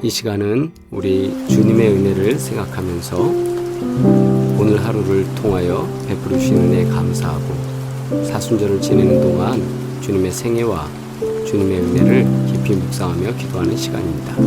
이 시간은 우리 주님의 은혜를 생각하면서 오늘 하루를 통하여 베풀어 주신 은혜에 감사하고 사순절을 지내는 동안 주님의 생애와 주님의 은혜를 깊이 묵상하며 기도하는 시간입니다.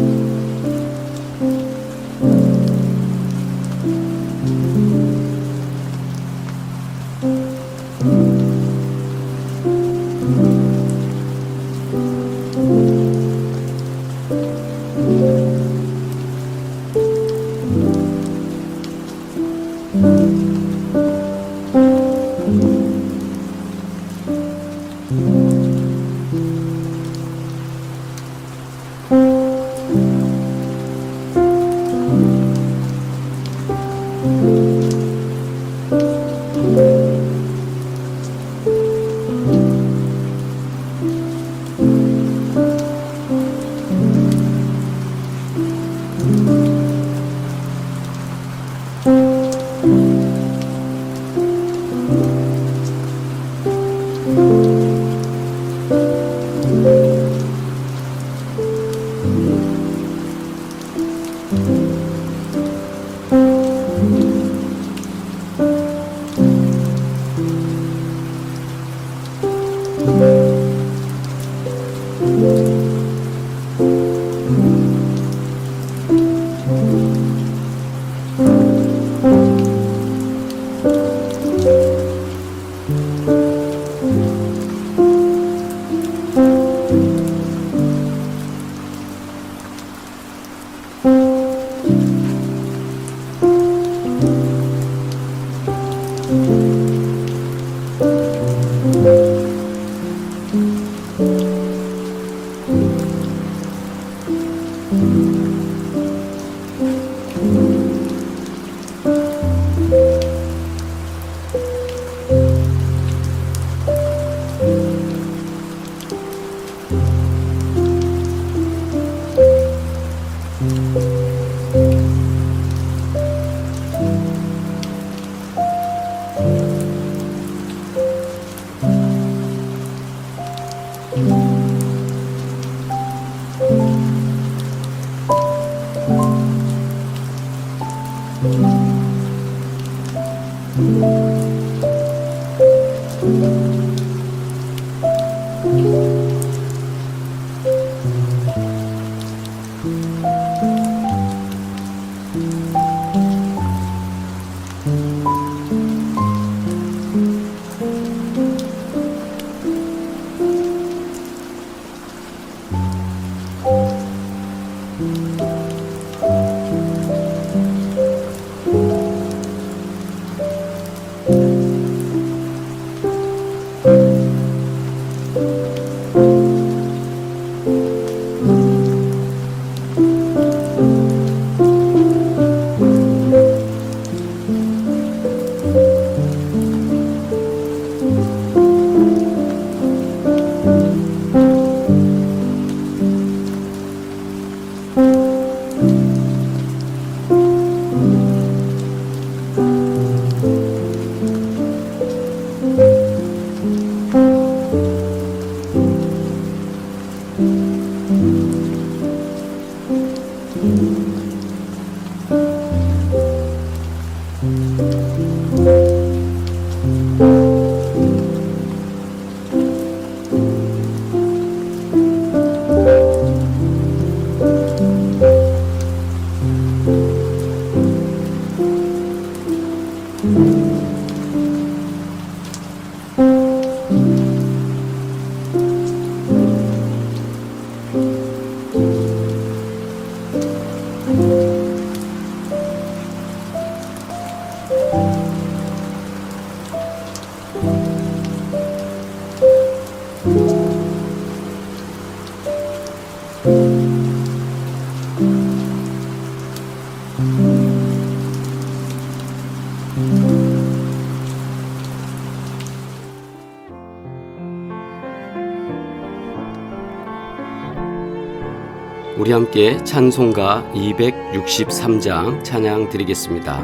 우리 함께 찬송가 263장 찬양 드리겠습니다.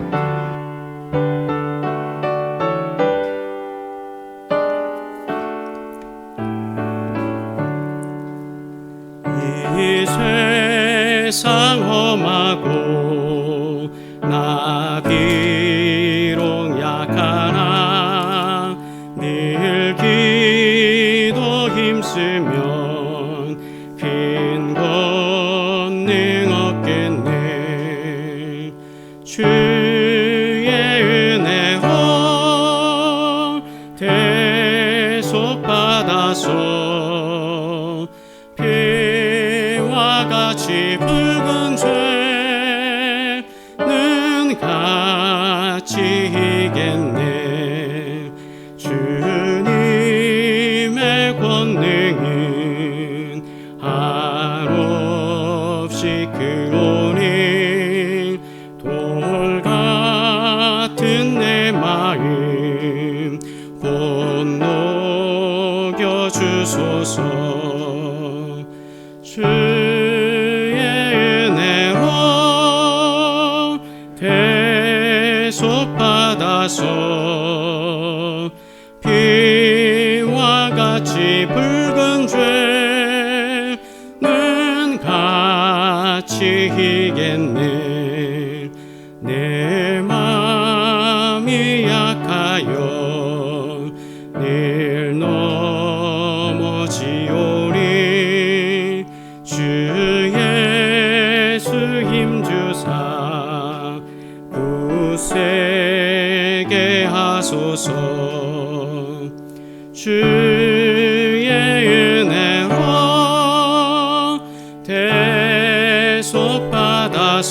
이 세상 험하고 나 비록 약하나 늘 기도 힘쓰면 큰 권능 얻겠네. 주의 은혜로 대속받아서 피와 같이 붉은 죄는 같이 이겼네. 주님의 권능은 한없이 크오니 돌 같은 내 마음 곧 녹여주소서. 주의 은혜로 대속받아서 피와 같이 붉은 죄는 같이 이겼네. 내 맘이 약하여 늘 넘어지오니 주 예수 힘주사 굳세게 하소서. 주의 은혜로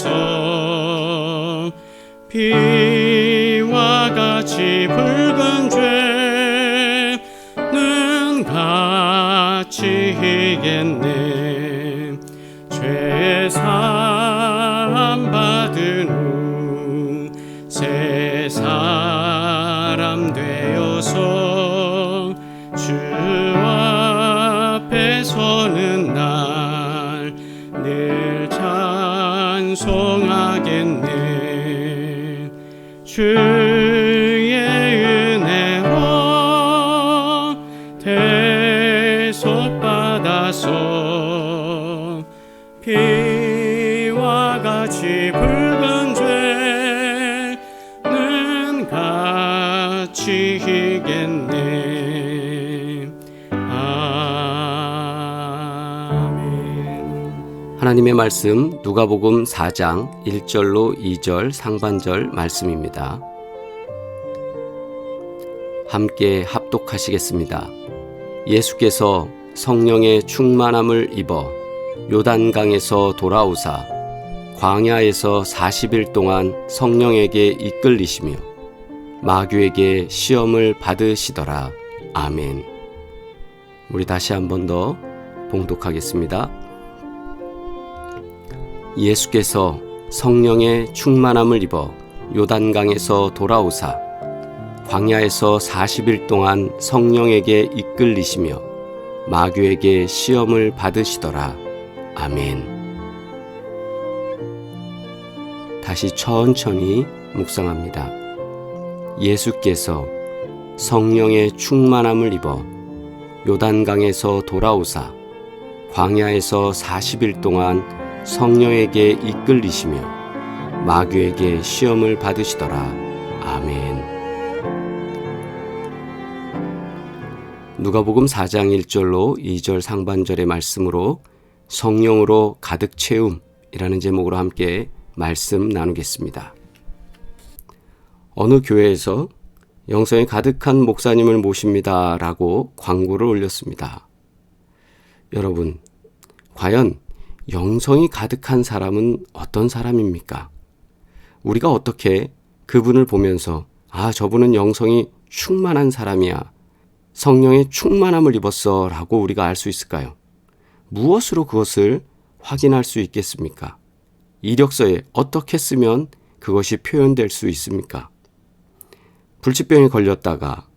대속받아서 피와 같이 붉은 죄는 같이 이겼네. 죄 사함 받은 후 새 사람 되어서 주 앞에 서는 날 늘 찬송하겠네. 주의 은혜로 대속받아서 피와 같이 붉은 죄는 같이 이겼네. 아멘. 하나님의 말씀 누가복음 4장 1절로 2절 상반절 말씀입니다. 함께 합독하시겠습니다. 예수께서 성령의 충만함을 입어 요단강에서 돌아오사 광야에서 40일 동안 성령에게 이끌리시며 마귀에게 시험을 받으시더라. 아멘. 우리 다시 한 번 더 봉독하겠습니다. 예수께서 성령의 충만함을 입어 요단강에서 돌아오사 광야에서 40일 동안 성령에게 이끌리시며 마귀에게 시험을 받으시더라. 아멘. 다시 천천히 묵상합니다. 예수께서 성령의 충만함을 입어 요단강에서 돌아오사 광야에서 40일 동안 성령에게 이끌리시며 마귀에게 시험을 받으시더라. 아멘. 누가복음 4장 1절로 2절 상반절의 말씀으로 성령으로 가득 채움이라는 제목으로 함께 말씀 나누겠습니다. 어느 교회에서 영성이 가득한 목사님을 모십니다 라고 광고를 올렸습니다. 여러분, 과연 영성이 가득한 사람은 어떤 사람입니까? 우리가 어떻게 그분을 보면서 저분은 영성이 충만한 사람이야, 성령의 충만함을 입었어 라고 우리가 알 수 있을까요? 무엇으로 그것을 확인할 수 있겠습니까? 이력서에 어떻게 쓰면 그것이 표현될 수 있습니까? 불치병에 걸렸다가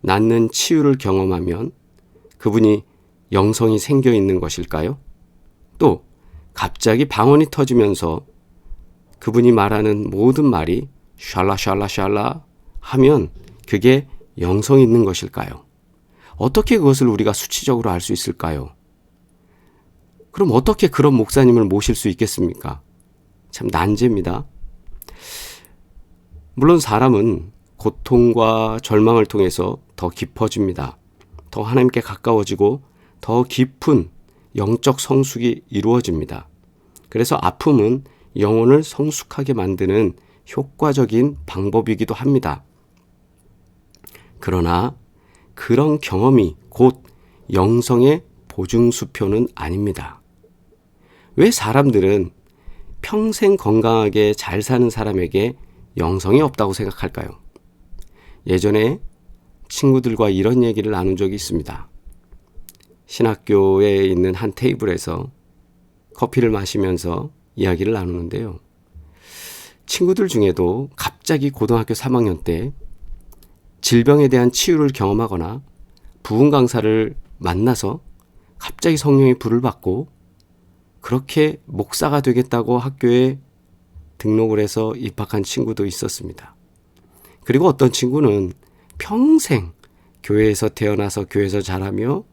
낫는 치유를 경험하면 그분이 영성이 생겨 있는 것일까요? 또 갑자기 방언이 터지면서 그분이 말하는 모든 말이 샬라샬라샬라 하면 그게 영성이 있는 것일까요? 어떻게 그것을 우리가 수치적으로 알 수 있을까요? 그럼 어떻게 그런 목사님을 모실 수 있겠습니까? 참 난제입니다. 물론 사람은 고통과 절망을 통해서 더 깊어집니다. 더 하나님께 가까워지고 더 깊은 영적 성숙이 이루어집니다. 그래서 아픔은 영혼을 성숙하게 만드는 효과적인 방법이기도 합니다. 그러나 그런 경험이 곧 영성의 보증수표는 아닙니다. 왜 사람들은 평생 건강하게 잘 사는 사람에게 영성이 없다고 생각할까요? 예전에 친구들과 이런 얘기를 나눈 적이 있습니다. 신학교에 있는 한 테이블에서 커피를 마시면서 이야기를 나누는데요. 친구들 중에도 갑자기 고등학교 3학년 때 질병에 대한 치유를 경험하거나 부흥 강사를 만나서 갑자기 성령의 불을 받고 그렇게 목사가 되겠다고 학교에 등록을 해서 입학한 친구도 있었습니다. 그리고 어떤 친구는 평생 교회에서 태어나서 교회에서 자라며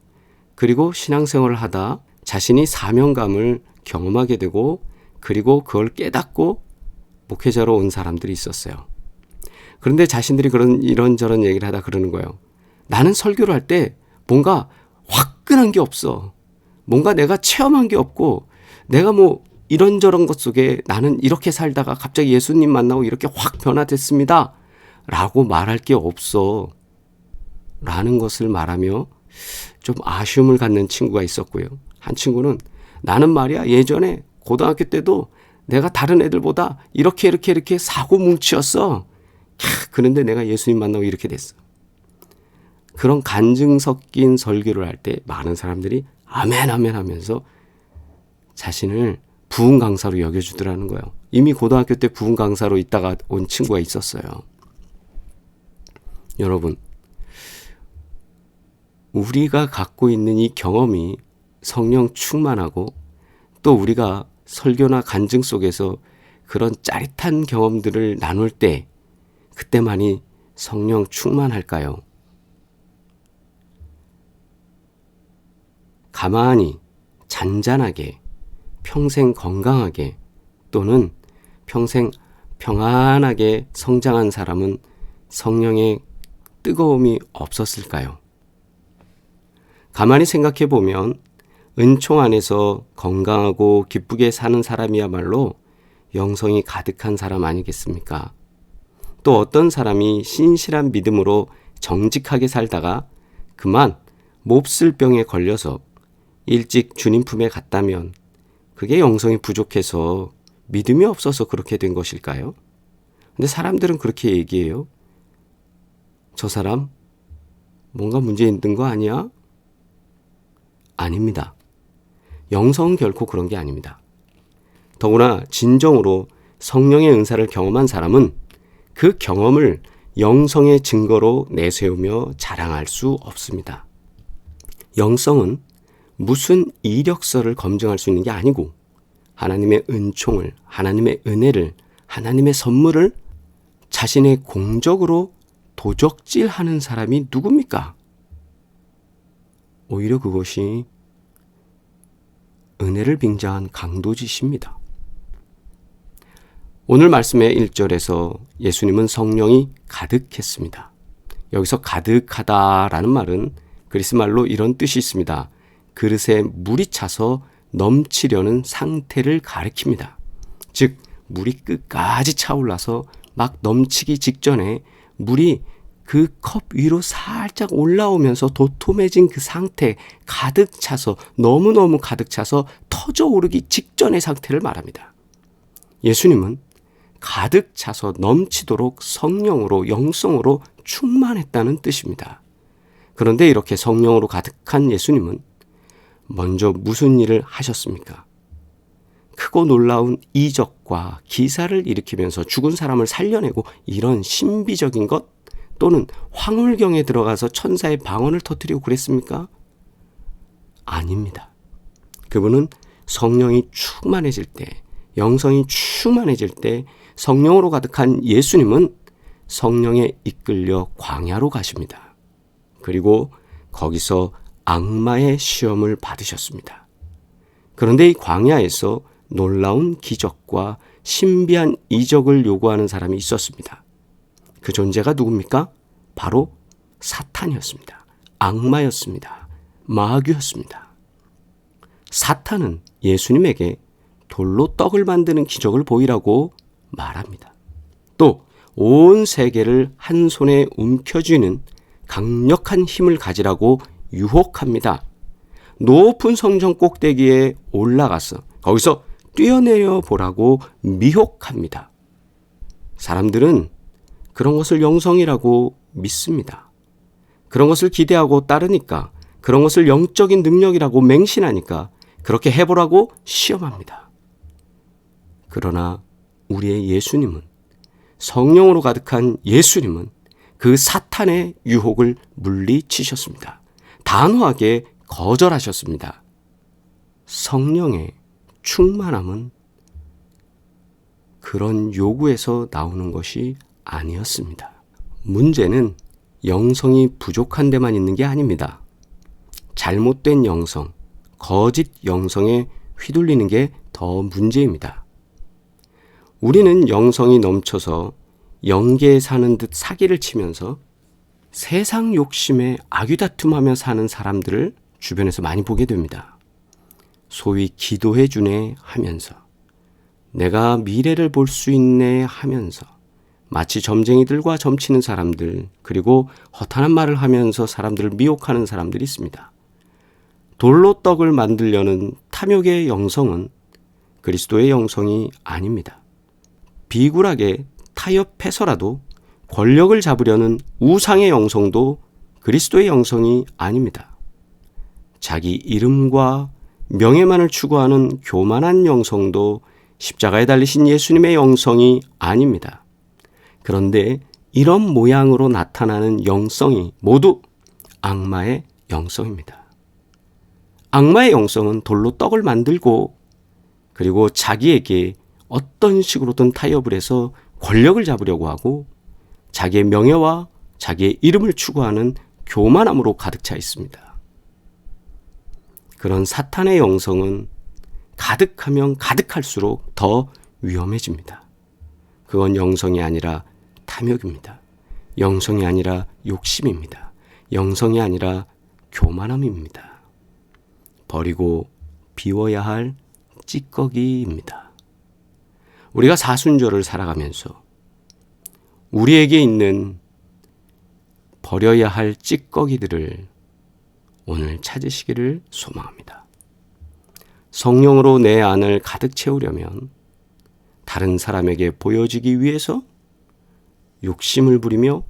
그리고 신앙생활을 하다 자신이 사명감을 경험하게 되고 그리고 그걸 깨닫고 목회자로 온 사람들이 있었어요. 그런데 자신들이 이런저런 얘기를 하다 그러는 거예요. 나는 설교를 할 때 뭔가 화끈한 게 없어. 뭔가 내가 체험한 게 없고 내가 뭐 이런저런 것 속에 나는 이렇게 살다가 갑자기 예수님 만나고 이렇게 확 변화됐습니다. 라고 말할 게 없어. 라는 것을 말하며 좀 아쉬움을 갖는 친구가 있었고요. 한 친구는 나는 말이야 예전에 고등학교 때도 내가 다른 애들보다 이렇게 사고 뭉치였어. 그런데 내가 예수님 만나고 이렇게 됐어. 그런 간증 섞인 설교를 할 때 많은 사람들이 아멘 아멘 하면서 자신을 부흥 강사로 여겨주더라는 거예요. 이미 고등학교 때 부흥 강사로 있다가 온 친구가 있었어요. 여러분, 우리가 갖고 있는 이 경험이 성령 충만하고 또 우리가 설교나 간증 속에서 그런 짜릿한 경험들을 나눌 때 그때만이 성령 충만할까요? 가만히 잔잔하게 평생 건강하게 또는 평생 평안하게 성장한 사람은 성령의 뜨거움이 없었을까요? 가만히 생각해 보면 은총 안에서 건강하고 기쁘게 사는 사람이야말로 영성이 가득한 사람 아니겠습니까? 또 어떤 사람이 신실한 믿음으로 정직하게 살다가 그만 몹쓸 병에 걸려서 일찍 주님 품에 갔다면 그게 영성이 부족해서 믿음이 없어서 그렇게 된 것일까요? 근데 사람들은 그렇게 얘기해요. 저 사람 뭔가 문제 있는 거 아니야? 아닙니다. 영성은 결코 그런 게 아닙니다. 더구나 진정으로 성령의 은사를 경험한 사람은 그 경험을 영성의 증거로 내세우며 자랑할 수 없습니다. 영성은 무슨 이력서를 검증할 수 있는 게 아니고 하나님의 은총을, 하나님의 은혜를, 하나님의 선물을 자신의 공적으로 도적질하는 사람이 누굽니까? 오히려 그것이 은혜를 빙자한 강도짓입니다. 오늘 말씀의 1절에서 예수님은 성령이 가득했습니다. 여기서 가득하다라는 말은 그리스 말로 이런 뜻이 있습니다. 그릇에 물이 차서 넘치려는 상태를 가리킵니다. 즉 물이 끝까지 차올라서 막 넘치기 직전에 물이 그 컵 위로 살짝 올라오면서 도톰해진 그 상태, 가득 차서 너무너무 가득 차서 터져 오르기 직전의 상태를 말합니다. 예수님은 가득 차서 넘치도록 성령으로 영성으로 충만했다는 뜻입니다. 그런데 이렇게 성령으로 가득한 예수님은 먼저 무슨 일을 하셨습니까? 크고 놀라운 이적과 기사를 일으키면서 죽은 사람을 살려내고 이런 신비적인 것 또는 황홀경에 들어가서 천사의 방언을 터뜨리고 그랬습니까? 아닙니다. 그분은 성령이 충만해질 때, 영성이 충만해질 때 성령으로 가득한 예수님은 성령에 이끌려 광야로 가십니다. 그리고 거기서 악마의 시험을 받으셨습니다. 그런데 이 광야에서 놀라운 기적과 신비한 이적을 요구하는 사람이 있었습니다. 그 존재가 누굽니까? 바로 사탄이었습니다. 악마였습니다. 마귀였습니다. 사탄은 예수님에게 돌로 떡을 만드는 기적을 보이라고 말합니다. 또 온 세계를 한 손에 움켜쥐는 강력한 힘을 가지라고 유혹합니다. 높은 성전 꼭대기에 올라가서 거기서 뛰어내려 보라고 미혹합니다. 사람들은 그런 것을 영성이라고 믿습니다. 그런 것을 기대하고 따르니까, 그런 것을 영적인 능력이라고 맹신하니까 그렇게 해보라고 시험합니다. 그러나 우리의 예수님은, 성령으로 가득한 예수님은 그 사탄의 유혹을 물리치셨습니다. 단호하게 거절하셨습니다. 성령의 충만함은 그런 요구에서 나오는 것이 아니었습니다. 문제는 영성이 부족한 데만 있는 게 아닙니다. 잘못된 영성, 거짓 영성에 휘둘리는 게 더 문제입니다. 우리는 영성이 넘쳐서 영계에 사는 듯 사기를 치면서 세상 욕심에 아귀다툼하며 사는 사람들을 주변에서 많이 보게 됩니다. 소위 기도해 주네 하면서, 내가 미래를 볼 수 있네 하면서, 마치 점쟁이들과 점치는 사람들, 그리고 허탄한 말을 하면서 사람들을 미혹하는 사람들이 있습니다. 돌로 떡을 만들려는 탐욕의 영성은 그리스도의 영성이 아닙니다. 비굴하게 타협해서라도 권력을 잡으려는 우상의 영성도 그리스도의 영성이 아닙니다. 자기 이름과 명예만을 추구하는 교만한 영성도 십자가에 달리신 예수님의 영성이 아닙니다. 그런데 이런 모양으로 나타나는 영성이 모두 악마의 영성입니다. 악마의 영성은 돌로 떡을 만들고, 그리고 자기에게 어떤 식으로든 타협을 해서 권력을 잡으려고 하고, 자기의 명예와 자기의 이름을 추구하는 교만함으로 가득 차 있습니다. 그런 사탄의 영성은 가득하면 가득할수록 더 위험해집니다. 그건 영성이 아니라 탐욕입니다. 영성이 아니라 욕심입니다. 영성이 아니라 교만함입니다. 버리고 비워야 할 찌꺼기입니다. 우리가 사순절을 살아가면서 우리에게 있는 버려야 할 찌꺼기들을 오늘 찾으시기를 소망합니다. 성령으로 내 안을 가득 채우려면 다른 사람에게 보여지기 위해서 욕심을 부리며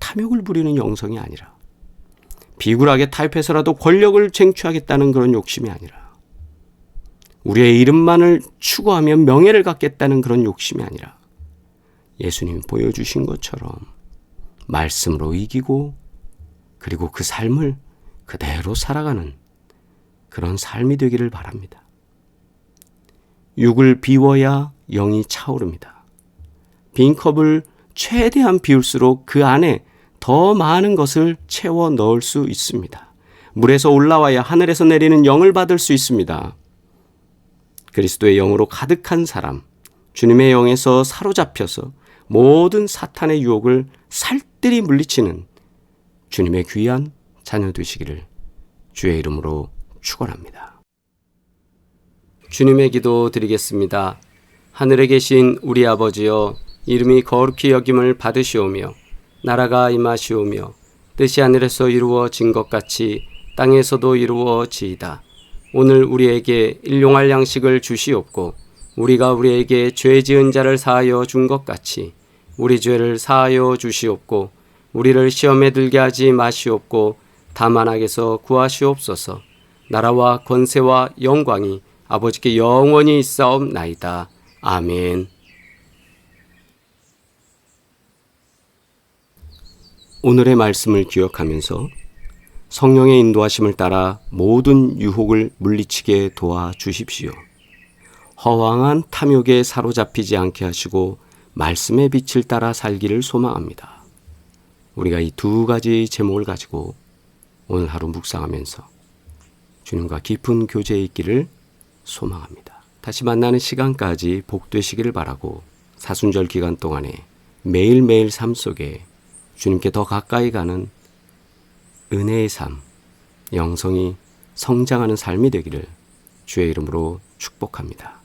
탐욕을 부리는 영성이 아니라, 비굴하게 타협해서라도 권력을 쟁취하겠다는 그런 욕심이 아니라, 우리의 이름만을 추구하며 명예를 갖겠다는 그런 욕심이 아니라, 예수님이 보여주신 것처럼 말씀으로 이기고, 그리고 그 삶을 그대로 살아가는 그런 삶이 되기를 바랍니다. 육을 비워야 영이 차오릅니다. 빈 컵을 최대한 비울수록 그 안에 더 많은 것을 채워 넣을 수 있습니다. 물에서 올라와야 하늘에서 내리는 영을 받을 수 있습니다. 그리스도의 영으로 가득한 사람, 주님의 영에서 사로잡혀서 모든 사탄의 유혹을 살뜰히 물리치는 주님의 귀한 자녀 되시기를 주의 이름으로 축원합니다. 주님의 기도 드리겠습니다. 하늘에 계신 우리 아버지여, 이름이 거룩히 여김을 받으시오며 나라가 임하시오며 뜻이 하늘에서 이루어진 것 같이 땅에서도 이루어지이다. 오늘 우리에게 일용할 양식을 주시옵고, 우리가 우리에게 죄 지은 자를 사하여 준 것 같이 우리 죄를 사하여 주시옵고, 우리를 시험에 들게 하지 마시옵고 다만 악에서 구하시옵소서. 나라와 권세와 영광이 아버지께 영원히 있사옵나이다. 아멘. 오늘의 말씀을 기억하면서 성령의 인도하심을 따라 모든 유혹을 물리치게 도와주십시오. 허황한 탐욕에 사로잡히지 않게 하시고 말씀의 빛을 따라 살기를 소망합니다. 우리가 이 두 가지 제목을 가지고 오늘 하루 묵상하면서 주님과 깊은 교제에 있기를 소망합니다. 다시 만나는 시간까지 복되시기를 바라고 사순절 기간 동안에 매일매일 삶 속에 주님께 더 가까이 가는 은혜의 삶, 영성이 성장하는 삶이 되기를 주의 이름으로 축복합니다.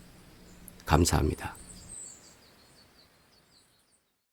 감사합니다.